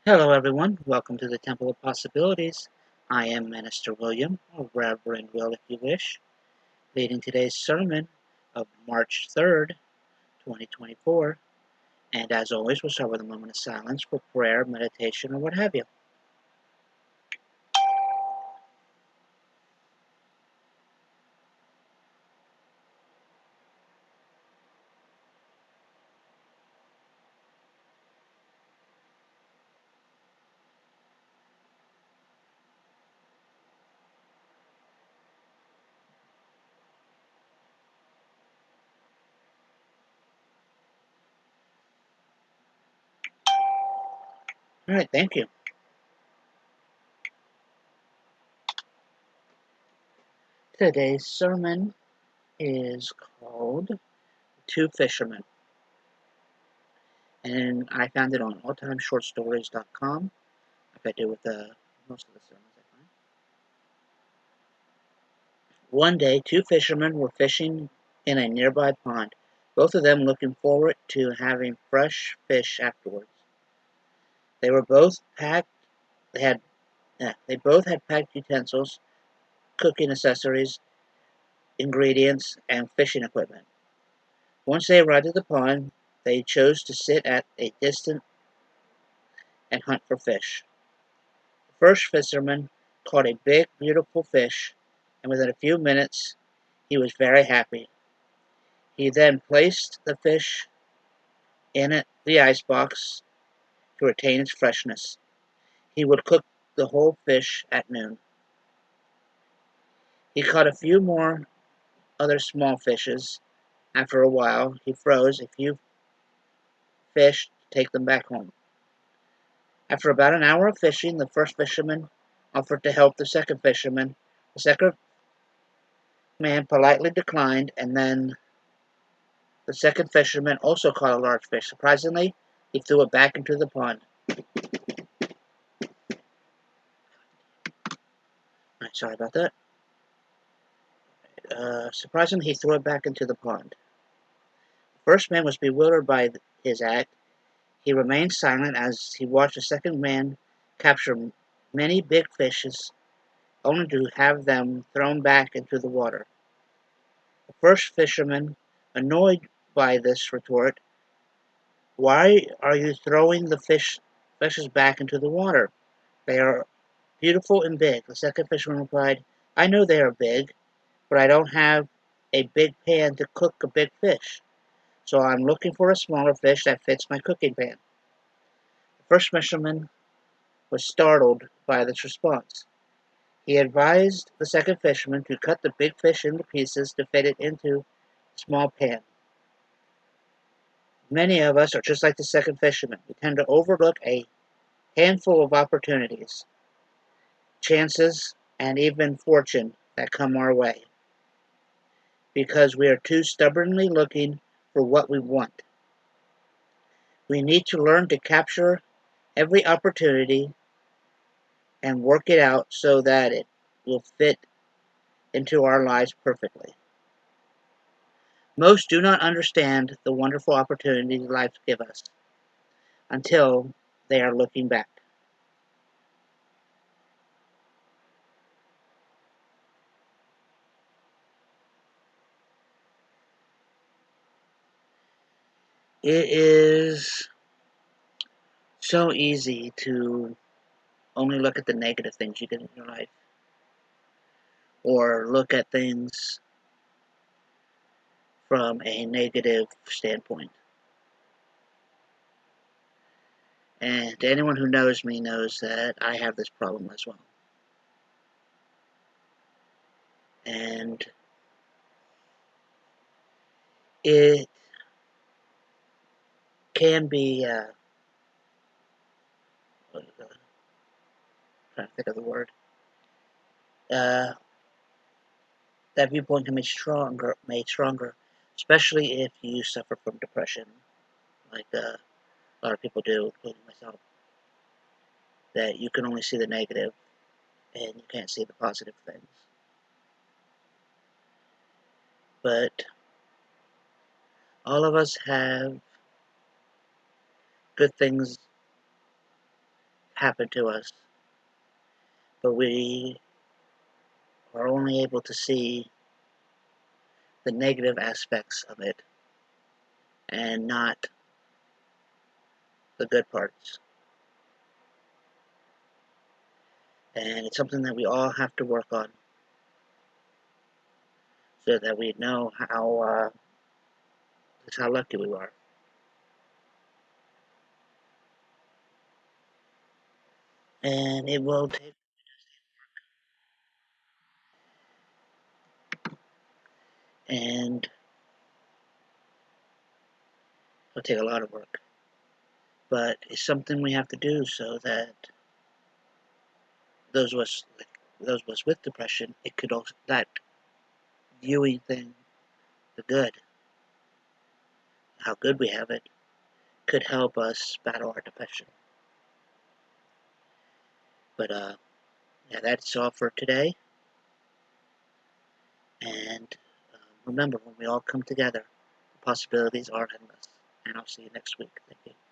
Hello, everyone. Welcome to the Temple of Possibilities. I am Minister William, or Reverend Will if you wish, leading today's sermon of March 3rd, 2024. And as always, we'll start with a moment of silence for prayer, meditation, or what have you. All right, thank you. Today's sermon is called Two Fishermen, and I found it on alltimeshortstories.com, like I do with most of the sermons I find. One day, two fishermen were fishing in a nearby pond, both of them looking forward to having fresh fish afterwards. They were both packed. They had. They both had packed utensils, cooking accessories, ingredients, and fishing equipment. Once they arrived at the pond, they chose to sit at a distance and hunt for fish. The first fisherman caught a big, beautiful fish, and within a few minutes, he was very happy. He then placed the fish in the icebox to retain its freshness. He would cook the whole fish at noon. He caught a few more other small fishes. After a while, he froze a few fish to take them back home. After about an hour of fishing, the first fisherman offered to help the second fisherman. The second man politely declined, and then the second fisherman also caught a large fish. Surprisingly, he threw it back into the pond. Right, sorry about that. Surprisingly, he threw it back into the pond. The first man was bewildered by his act. He remained silent as he watched the second man capture many big fishes, only to have them thrown back into the water. The first fisherman, annoyed by this retort, "Why are you throwing the fishes back into the water? They are beautiful and big." The second fisherman replied, "I know they are big, but I don't have a big pan to cook a big fish, so I'm looking for a smaller fish that fits my cooking pan." The first fisherman was startled by this response. He advised the second fisherman to cut the big fish into pieces to fit it into a small pan. Many of us are just like the second fisherman. We tend to overlook a handful of opportunities, chances, and even fortune that come our way because we are too stubbornly looking for what we want. We need to learn to capture every opportunity and work it out so that it will fit into our lives perfectly. Most do not understand the wonderful opportunities life gives us until they are looking back. It is so easy to only look at the negative things you get in your life, or look at things from a negative standpoint. And anyone who knows me knows that I have this problem as well. And it can be, trying to think of the word, uh, that viewpoint can be made stronger, especially if you suffer from depression, like a lot of people do, including myself. That you can only see the negative and you can't see the positive things. But all of us have good things happen to us, but we are only able to see the negative aspects of it and not the good parts. And it's something that we all have to work on so that we know how lucky we are. And it will take and it'll take a lot of work. But it's something we have to do so that those of us those of us with depression, it could also that viewing thing, the good, how good we have it, could help us battle our depression. But yeah, that's all for today. And remember, when we all come together, the possibilities are endless. And I'll see you next week. Thank you.